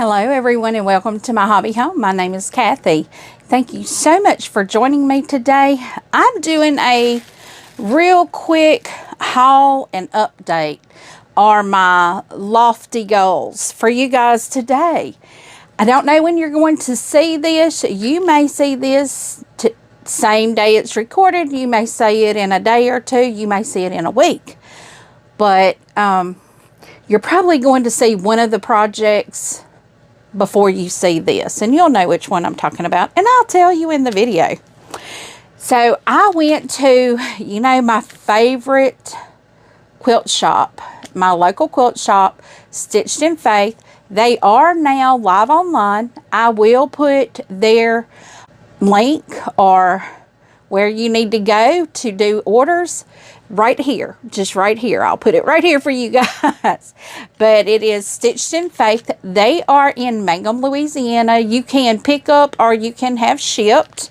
Hello everyone and welcome to my hobby home. My name is Cathy. Thank you so much for joining me today. I'm doing a real quick haul and update on my lofty goals for you guys today. I don't know when you're going to see this. You may see this same day it's recorded. You may see it in a day or two. You may see it in a week. But you're probably going to see one of the projects before you see this, and you'll know which one I'm talking about, and I'll tell you in the video. So I went to, my favorite quilt shop, my local quilt shop, Stitched in Faith. They are now live online. I will put their link or where you need to go to do orders right here, just right here. I'll put it right here for you guys. But it is Stitched in Faith. They are in Mangham, Louisiana. You can pick up or you can have shipped.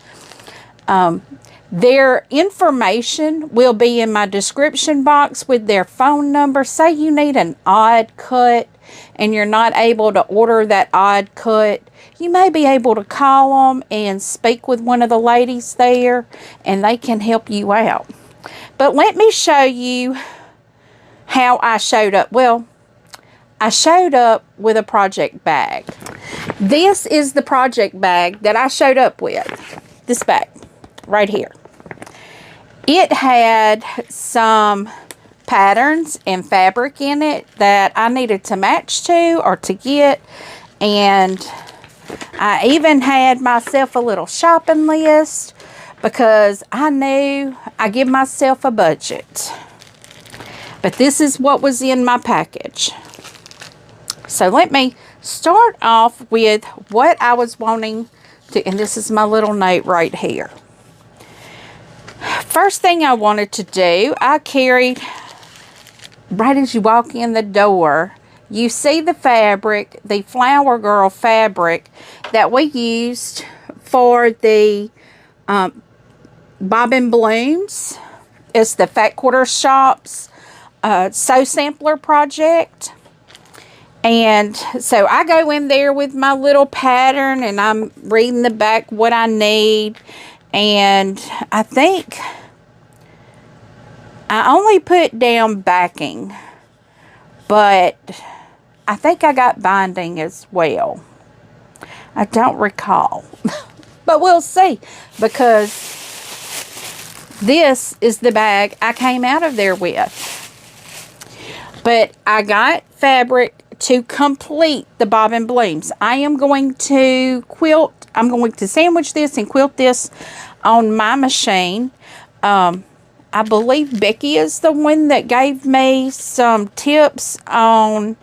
Their information will be in my description box with their phone number. Say you need an odd cut and you're not able to order that odd cut, you may be able to call them and speak with one of the ladies there, and they can help you out. But let me show you how I showed up. Well, I showed up with a project bag. This is the project bag that I showed up with. This bag right here. It had some patterns and fabric in it that I needed to match to or to get. And I even had myself a little shopping list because I knew I give myself a budget. But this is what was in my package. So let me start off with what I was wanting to, and this is my little note right here. First thing I wanted to do, I carried, right as you walk in the door, you see the fabric, the Flower Girl fabric that we used for the Bobbin blooms. It's the Fat Quarter Shop's Sew Sampler project. And so I go in there with my little pattern and I'm reading the back what I need. And I think I only put down backing, but I think I got binding as well. I don't recall, but we'll see, because this is the bag I came out of there with. But I got fabric to complete the Bobbin blooms. I am going to quilt. I'm going to sandwich this and quilt this on my machine. I believe Becky is the one that gave me some tips on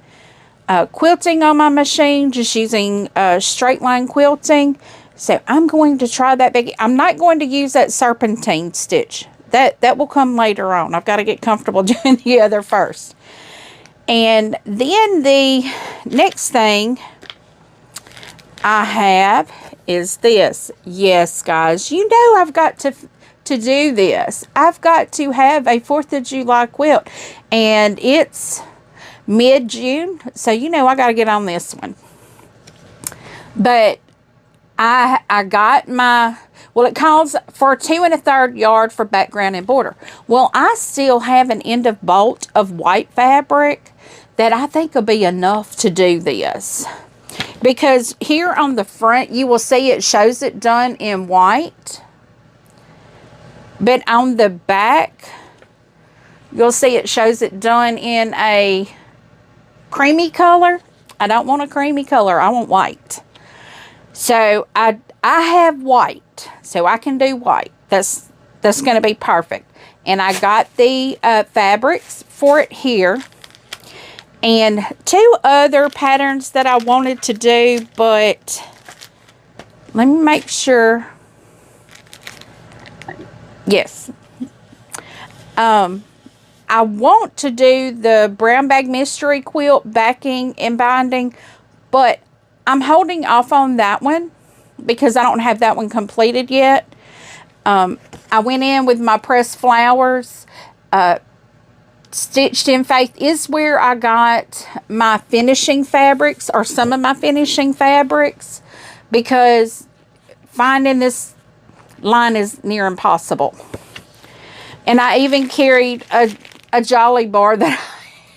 quilting on my machine, just using straight line quilting. So I'm going to try that, Becky. I'm not going to use that serpentine stitch. That will come later on. I've got to get comfortable doing the other first. And then the next thing I have is this. Yes, guys, you know I've got to do this. I've got to have a 4th of July quilt, and it's mid-June, so I got to get on this one. But I got my, well, it calls for 2 1/3 yard for background and border. Well, I still have an end of bolt of white fabric that I think will be enough to do this. Because here on the front, you will see it shows it done in white. But on the back, you'll see it shows it done in a creamy color. I don't want a creamy color. I want white. So I have white. So I can do white. That's going to be perfect. And I got the fabrics for it here. And 2 other patterns that I wanted to do, but let me make sure. Yes. I want to do the Brown Bag Mystery Quilt backing and binding, but I'm holding off on that one because I don't have that one completed yet. I went in with my pressed flowers. Stitched in Faith is where I got my finishing fabrics, or some of my finishing fabrics, because finding this line is near impossible. And I even carried a Jolly bar that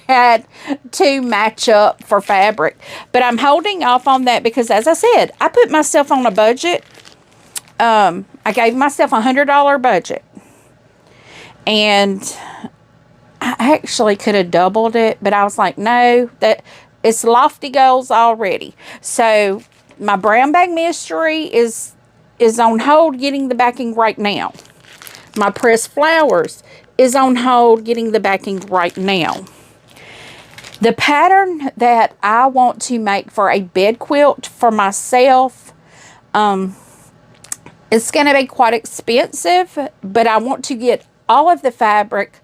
I had to match up for fabric. But I'm holding off on that because, as I said, I put myself on a budget. I gave myself a $100 budget. And I actually could have doubled it, but I was like, no, that it's lofty goals already. So my brown bag mystery is on hold, getting the backing right now. My pressed flowers is on hold, getting the backing right now. The pattern that I want to make for a bed quilt for myself, it's going to be quite expensive, but I want to get all of the fabric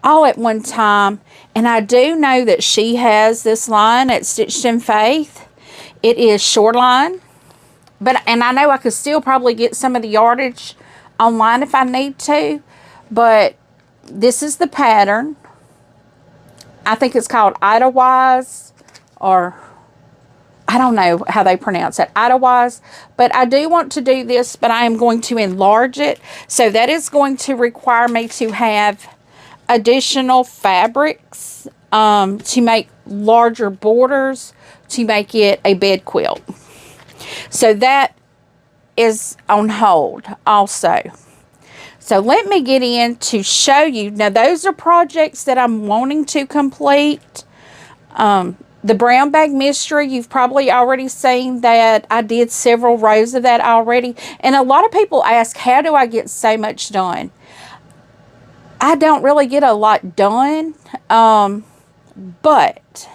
all at one time. And I do know that she has this line at Stitched in Faith. It is Shoreline. And I know I could still probably get some of the yardage online if I need to. But this is the pattern. I think it's called Idlewise, or I don't know how they pronounce it, Idlewise. But I do want to do this, but I am going to enlarge it. So that is going to require me to have additional fabrics to make larger borders to make it a bed quilt. So that is on hold also. So let me get in to show you. Now those are projects that I'm wanting to complete. The brown bag mystery, you've probably already seen that I did several rows of that already. And a lot of people ask, how do I get so much done? I don't really get a lot done. But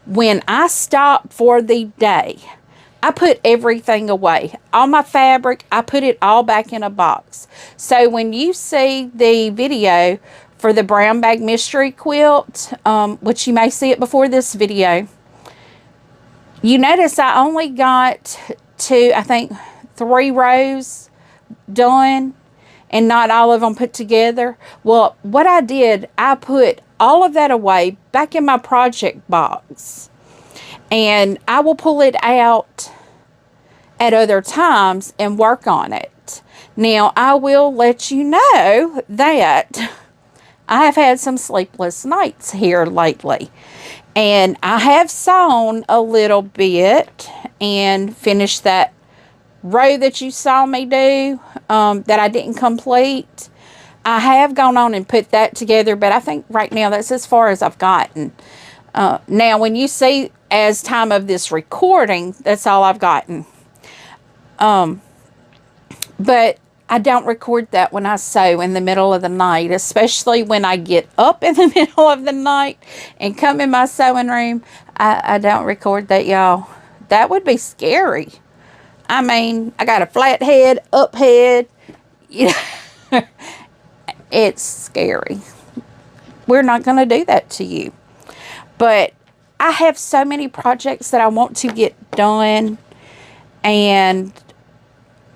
when I stop for the day, I put everything away. All my fabric, I put it all back in a box. So when you see the video for the brown bag mystery quilt, which you may see it before this video, you notice I only got to, I think, 3 rows done and not all of them put together. Well, what I did, I put all of that away back in my project box. And I will pull it out at other times and work on it. Now, I will let you know that I have had some sleepless nights here lately. And I have sewn a little bit and finished that row that you saw me do that I didn't complete. I have gone on and put that together, but I think right now that's as far as I've gotten. Now, when you see as time of this recording, that's all I've gotten. But I don't record that when I sew in the middle of the night, especially when I get up in the middle of the night and come in my sewing room. I don't record that, y'all. That would be scary. I mean, I got a flat head, up head. You know, it's scary. We're not going to do that to you. But I have so many projects that I want to get done. And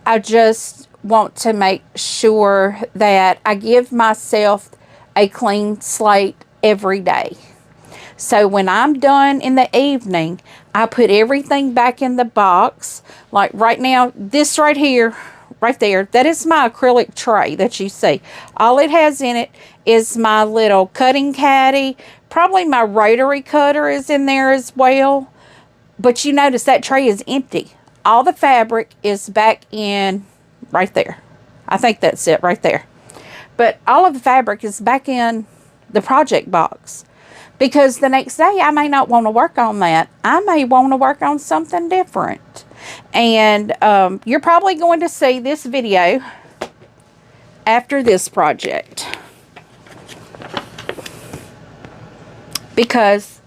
I just want to make sure that I give myself a clean slate every day. So when I'm done in the evening, I put everything back in the box. Like right now, this right here, right there, that is my acrylic tray that you see. All it has in it is my little cutting caddy. Probably my rotary cutter is in there as well. But you notice that tray is empty. All the fabric is back in right there. I think that's it right there. But all of the fabric is back in the project box. Because the next day I may not want to work on that. I may want to work on something different. And you're probably going to see this video after this project. Because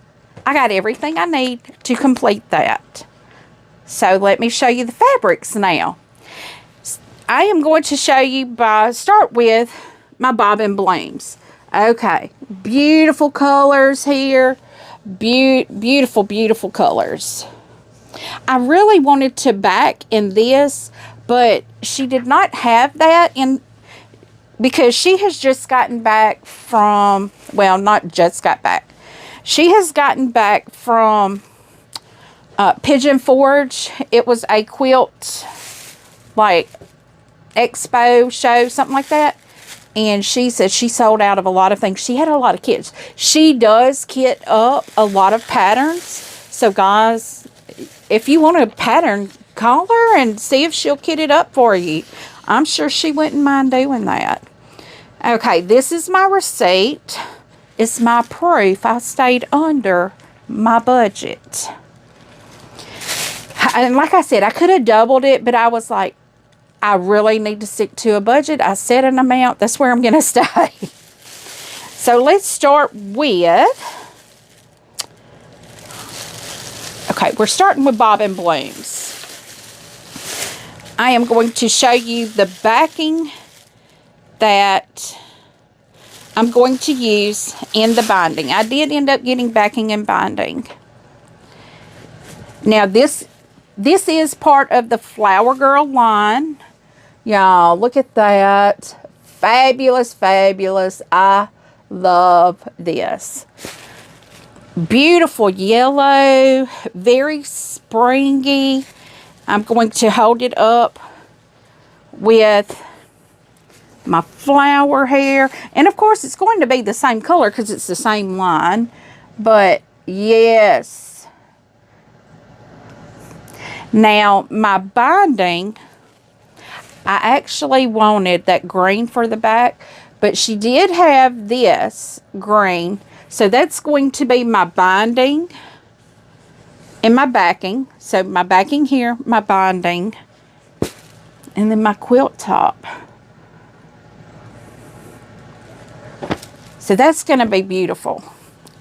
I got everything I need to complete that. So let me show you the fabrics now. I am going to show you start with my bobbin blooms. Okay, beautiful colors here. Beautiful, beautiful colors. I really wanted to back in this, but she did not have that in. because she has just gotten back from, well, not just got back. She has gotten back from Pigeon Forge. It was a quilt, like, expo show, something like that. And she said she sold out of a lot of things. She had a lot of kits. She does kit up a lot of patterns. So, guys, if you want a pattern, call her and see if she'll kit it up for you. I'm sure she wouldn't mind doing that. Okay, this is my receipt. It's my proof I stayed under my budget. And like I said, I could have doubled it, but I was like, I really need to stick to a budget. I set an amount. That's where I'm going to stay. So let's start with, okay, we're starting with Bobbin Blooms. I am going to show you the backing that I'm going to use in the binding. I did end up getting backing and binding. Now this is part of the Flower Girl line. Y'all, look at that. Fabulous, fabulous. I love this. Beautiful yellow, very springy. I'm going to hold it up with my flower here. And of course, it's going to be the same color because it's the same line. But yes. Now, my binding, I actually wanted that green for the back, but she did have this green. So that's going to be my binding and my backing. So my backing here, my binding, and then my quilt top. So that's going to be beautiful.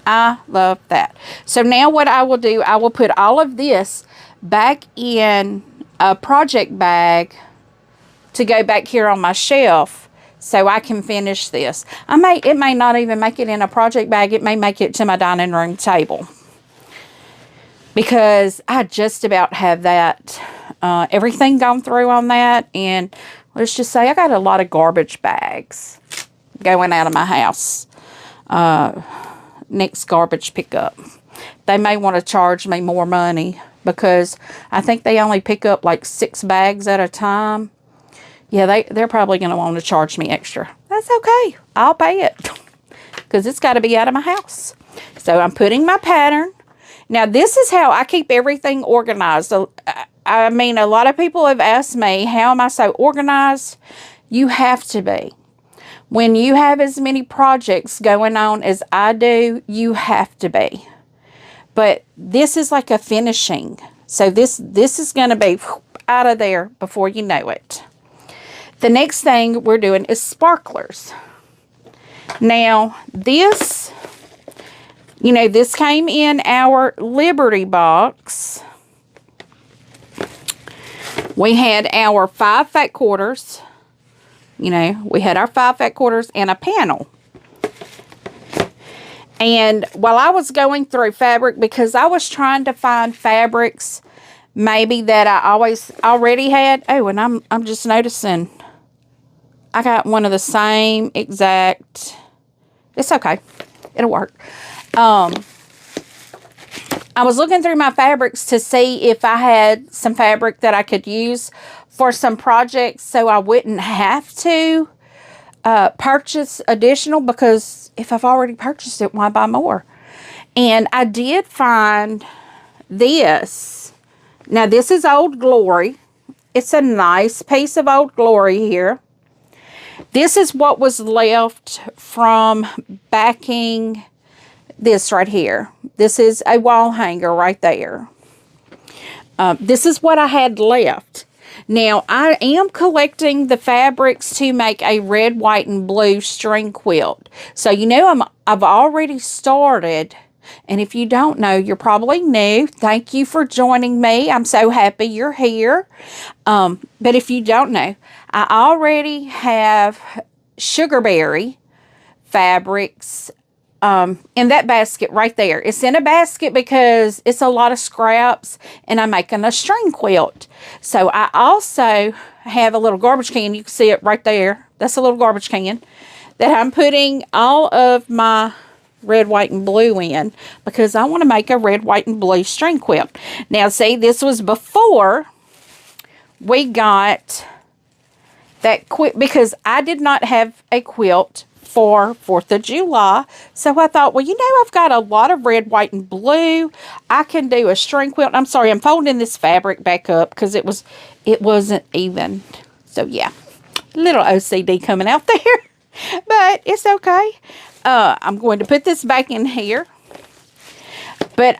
I love that. So now what I will do, I will put all of this back in a project bag to go back here on my shelf so I can finish this. It may not even make it in a project bag. It may make it to my dining room table, because I just about have that, everything gone through on that. And let's just say I got a lot of garbage bags going out of my house. Next garbage pickup. They may want to charge me more money because I think they only pick up like 6 bags at a time. Yeah, they're probably going to want to charge me extra. That's okay. I'll pay it because it's got to be out of my house. So I'm putting my pattern. Now, this is how I keep everything organized. I mean, a lot of people have asked me, how am I so organized? You have to be. When you have as many projects going on as I do, you have to be. But this is like a finishing. So this is going to be out of there before you know it. The next thing we're doing is sparklers. Now, this, you know, this came in our Liberty box. We had our 5 fat quarters. You know, we had our 5 fat quarters and a panel. And while I was going through fabric, because I was trying to find fabrics maybe that I already had. Oh, and I'm just noticing I got one of the same exact. It's okay. It'll work. I was looking through my fabrics to see if I had some fabric that I could use for some projects so I wouldn't have to purchase additional, because if I've already purchased it, why buy more? And I did find this. Now, this is Old Glory. It's a nice piece of Old Glory here. This is what was left from backing this right here. This is a wall hanger right there. This is what I had left. Now, I am collecting the fabrics to make a red, white, and blue string quilt. So, you know, I've already started. And if you don't know, you're probably new. Thank you for joining me. I'm so happy you're here. But if you don't know, I already have sugarberry fabrics in that basket right there. It's in a basket because it's a lot of scraps and I'm making a string quilt. So I also have a little garbage can. You can see it right there. That's a little garbage can that I'm putting all of my red, white, and blue in because I want to make a red, white, and blue string quilt. Now see, this was before we got that quilt because I did not have a quilt for 4th of July. So I thought, well, you know, I've got a lot of red, white, and blue. I can do a string quilt. I'm sorry, I'm folding this fabric back up because it wasn't even. So yeah, little OCD coming out there, but it's okay. I'm going to put this back in here. But,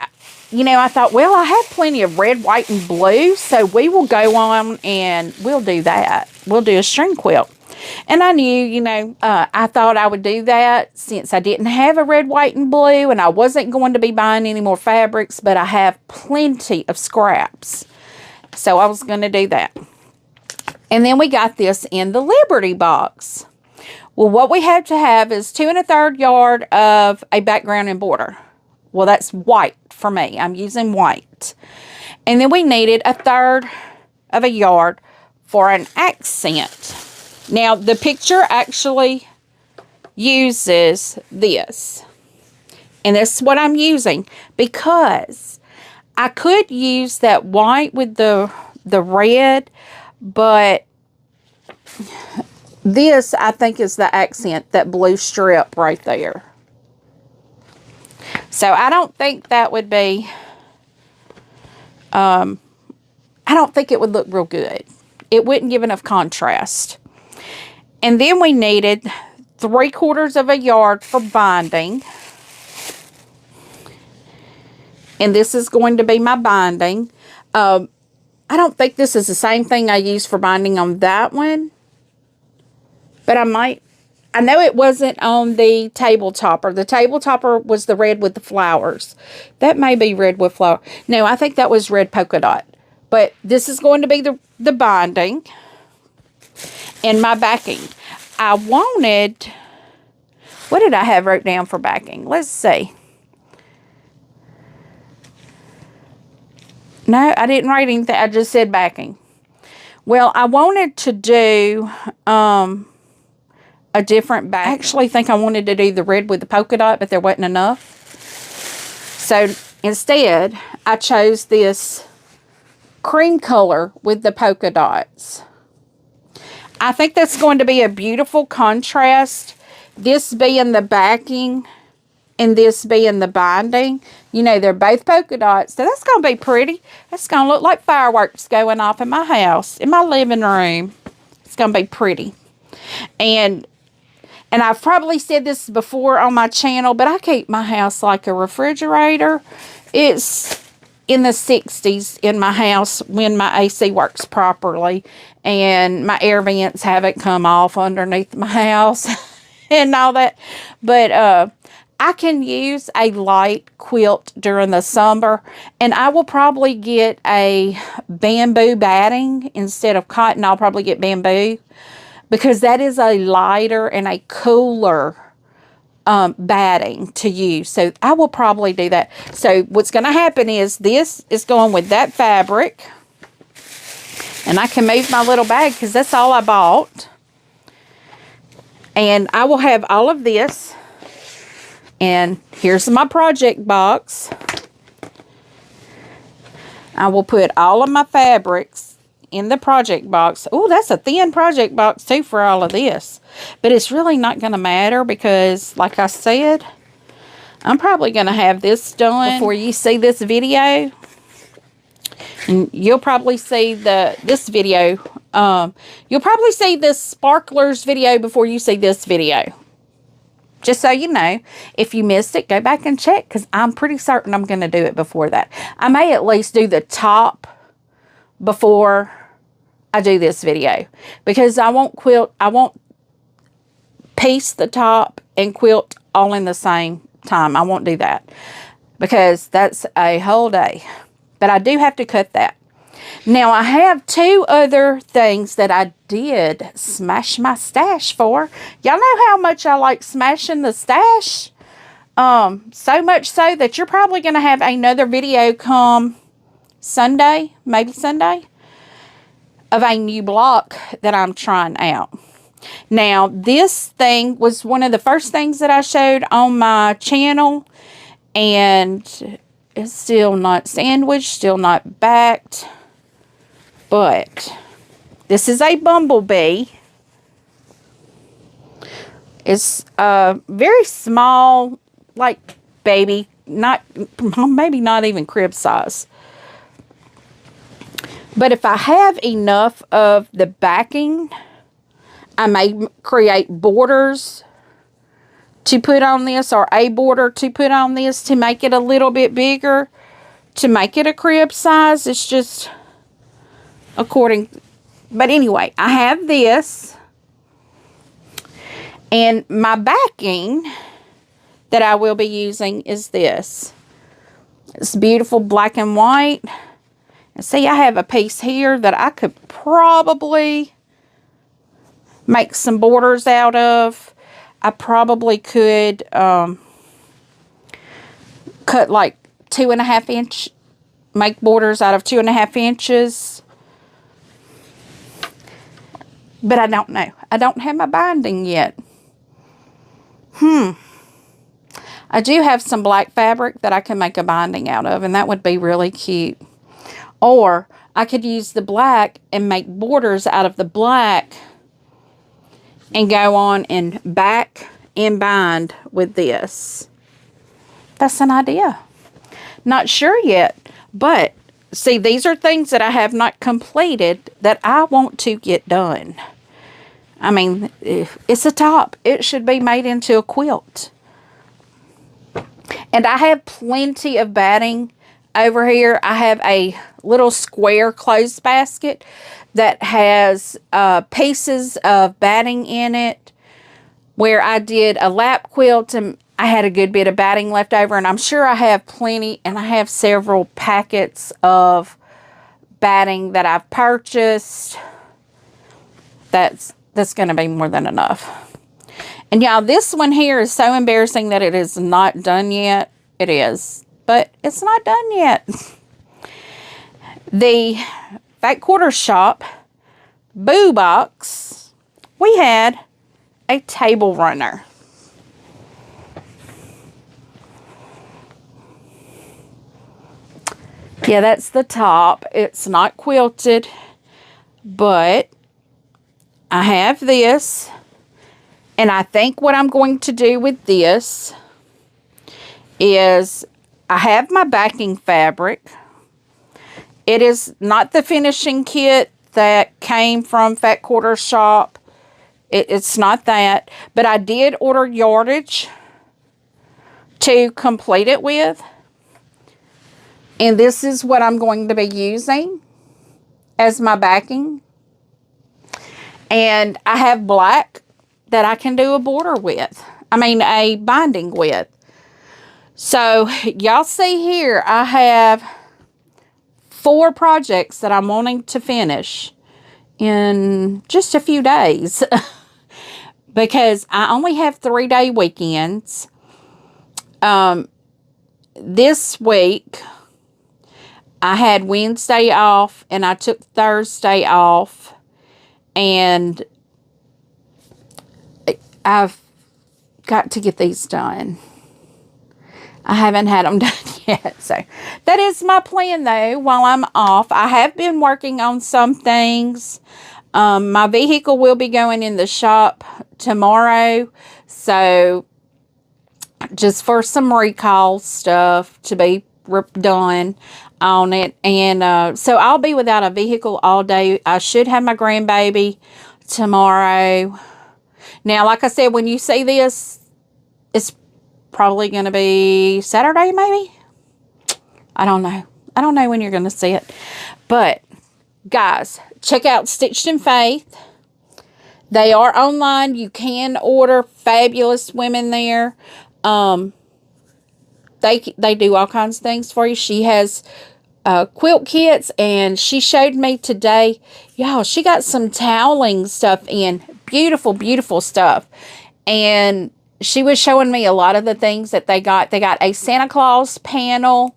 you know, I thought, well, I have plenty of red, white, and blue, so we will go on and we'll do that. We'll do a string quilt. And I knew, you know, I thought I would do that since I didn't have a red, white, and blue, and I wasn't going to be buying any more fabrics, but I have plenty of scraps. So I was going to do that. And then we got this in the Liberty box. Well, what we have to have is 2 1/3 yard of a background and border. Well, that's white for me. I'm using white. And then we needed 1/3 of a yard for an accent. Now, the picture actually uses this. And this is what I'm using because I could use that white with the red, but this, I think, is the accent, that blue strip right there. So I don't think that would be, I don't think it would look real good. It wouldn't give enough contrast. And then we needed 3/4 of a yard for binding. And this is going to be my binding. I don't think this is the same thing I used for binding on that one. But I know it wasn't on the table topper. The table topper was the red with the flowers. That may be red with flower. No, I think that was red polka dot. But this is going to be the binding. And my backing. I wanted, what did I have wrote down for backing? Let's see. No, I didn't write anything. I just said backing. Well, I wanted to do a different back. I actually think I wanted to do the red with the polka dot, but there wasn't enough. So instead, I chose this cream color with the polka dots. I think that's going to be a beautiful contrast. This being the backing and this being the binding. You know, they're both polka dots. So that's going to be pretty. That's going to look like fireworks going off in my house, in my living room. It's going to be pretty. And I've probably said this before on my channel, but I keep my house like a refrigerator. It's in the 60s in my house when my AC works properly and my air vents haven't come off underneath my house and all that. But I can use a light quilt during the summer, and I will probably get a bamboo batting instead of cotton. I'll probably get bamboo because that is a lighter and a cooler batting to use. So I will probably do that. So what's going to happen is this is going with that fabric. And I can move my little bag because that's all I bought. And I will have all of this. And here's my project box. I will put all of my fabrics in the project box. Oh, that's a thin project box too for all of this. But it's really not going to matter because, like I said, I'm probably going to have this done before you see this video. And you'll probably see this video. You'll probably see this sparklers video before you see this video. Just so you know, if you missed it, go back and check because I'm pretty certain I'm going to do it before that. I may at least do the top before I do this video because I won't piece the top and quilt all in the same time. I won't do that because that's a whole day. But I do have to cut that. Now, I have 2 other things that I did smash my stash for. Y'all know how much I like smashing the stash. So much so that you're probably going to have another video come Sunday, maybe Sunday, of a new block that I'm trying out. Now, this thing was one of the first things that I showed on my channel, and it's still not sandwiched, still not backed, but this is a bumblebee. It's very small, like baby, maybe not even crib size. But if I have enough of the backing, I may create borders to put on this, or a border to put on this to make it a little bit bigger, to make it a crib size. It's just according. But anyway, I have this. And my backing that I will be using is this. It's beautiful black and white. And see, I have a piece here that I could probably make some borders out of. I probably could cut like 2.5 inch, make borders out of 2.5 inches. But I don't know. I don't have my binding yet. I do have some black fabric that I can make a binding out of, and that would be really cute. Or I could use the black and make borders out of the black and go on and back and bind with this. That's an idea. Not sure yet, but see, these are things that I have not completed that I want to get done. I mean, it's a top. It should be made into a quilt. And I have plenty of batting over here. I have a little square clothes basket that has pieces of batting in it, where I did a lap quilt and I had a good bit of batting left over, and I'm sure I have plenty, and I have several packets of batting that I've purchased. That's going to be more than enough. And y'all, this one here is so embarrassing that it is not done yet. It is, but it's not done yet. The Fat Quarter Shop Boo Box, we had a table runner. Yeah, that's the top. It's not quilted, but I have this, and I think what I'm going to do with this is I have my backing fabric. It is not the finishing kit that came from Fat Quarter Shop. It's not that, but I did order yardage to complete it with. And this is what I'm going to be using as my backing. And I have black that I can do a border with. I mean, a binding with. So, y'all see here, I have 4 projects that I'm wanting to finish in just a few days. Because I only have 3-day weekends. This week, I had Wednesday off, and I took Thursday off, and I've got to get these done. I haven't had them done yet, so that is my plan, though, while I'm off. I have been working on some things. My vehicle will be going in the shop tomorrow, so just for some recall stuff to be done on it. And so I'll be without a vehicle all day. I should have my grandbaby tomorrow. Now, like I said, when you see this, it's probably going to be Saturday, maybe? I don't know. I don't know when you're going to see it. But, guys, check out Stitched in Faith. They are online. You can order. Fabulous women there. They do all kinds of things for you. She has quilt kits, and she showed me today, y'all, she got some toweling stuff in. Beautiful, beautiful stuff. And she was showing me a lot of the things that they got. They got a Santa Claus panel.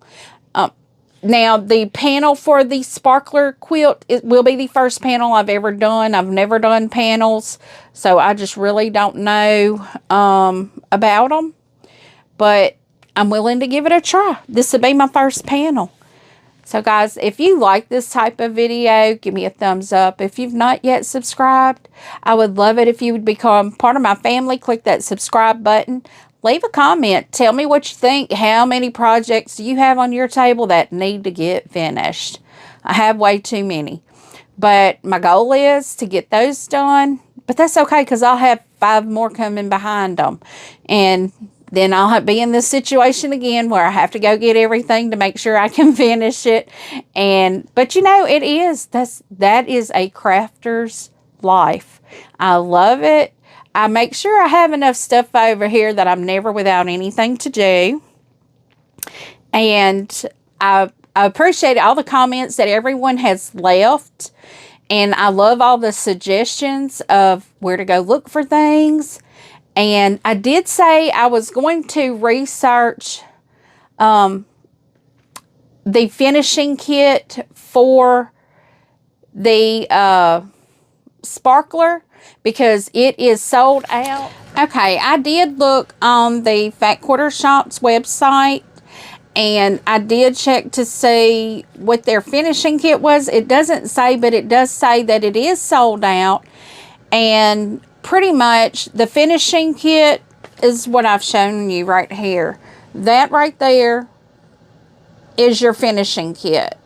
Now, the panel for the sparkler quilt, it will be the first panel I've ever done. I've never done panels, so I just really don't know about them. But I'm willing to give it a try. This will be my first panel. So, guys, if you like this type of video, give me a thumbs up. If you've not yet subscribed, I would love it if you would become part of my family. Click that subscribe button. Leave a comment. Tell me what you think. How many projects do you have on your table that need to get finished? I have way too many. But my goal is to get those done. But that's okay, because I'll have 5 more coming behind them. And then I'll be in this situation again where I have to go get everything to make sure I can finish it. But you know, that is a crafter's life. I love it. I make sure I have enough stuff over here that I'm never without anything to do. And I appreciate all the comments that everyone has left. And I love all the suggestions of where to go look for things. And I did say I was going to research the finishing kit for the sparkler, because it is sold out. Okay, I did look on the Fat Quarter Shop's website, and I did check to see what their finishing kit was. It doesn't say, but it does say that it is sold out. And pretty much the finishing kit is what I've shown you right here. That right there is your finishing kit.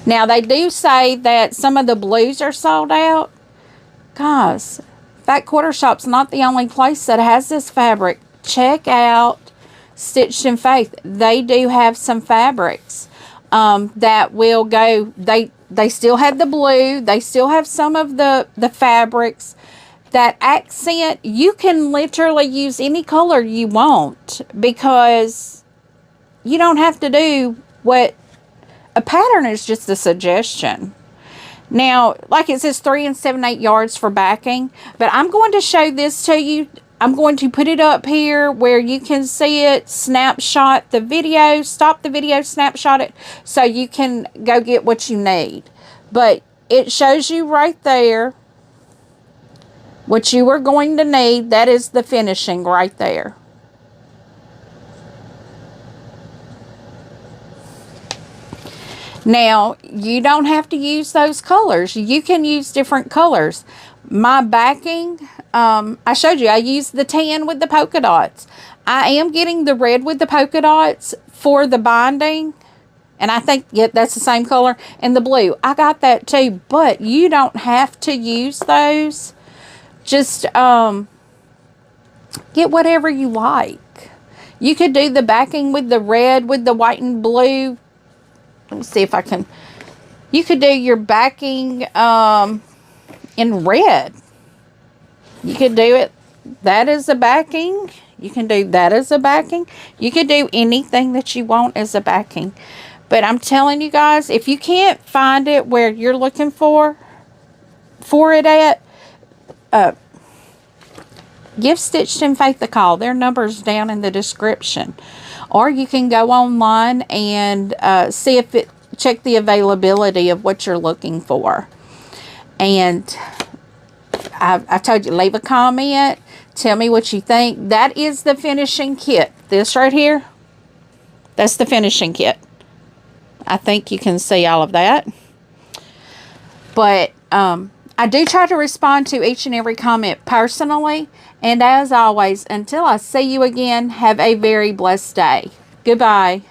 Now, they do say that some of the blues are sold out. Guys, Fat Quarter Shop's not the only place that has this fabric. Check out Stitched in Faith. They do have some fabrics that will go. They still have the blue. They still have some of the fabrics. That accent, you can literally use any color you want, because you don't have to do what a pattern is, just a suggestion. Now, like it says 3 7/8 yards for backing, but I'm going to show this to you. I'm going to put it up here where you can see it, snapshot the video, stop the video, snapshot it, so you can go get what you need. But it shows you right there what you are going to need. That is the finishing right there. Now, you don't have to use those colors. You can use different colors. My backing, I showed you, I used the tan with the polka dots. I am getting the red with the polka dots for the binding. And I think, yeah, that's the same color. And the blue, I got that too. But you don't have to use those. Just get whatever you like. You could do the backing with the red, with the white and blue. Let me see if I can. You could do your backing in red. You could do it. That is a backing. You can do that as a backing. You could do anything that you want as a backing. But I'm telling you guys, if you can't find it where you're looking for it at, give Stitched in Faith a call. Their number's down in the description. Or you can go online and see if check the availability of what you're looking for. And I told you, leave a comment. Tell me what you think. That is the finishing kit. This right here, that's the finishing kit. I think you can see all of that. But I do try to respond to each and every comment personally. And as always, until I see you again, have a very blessed day. Goodbye.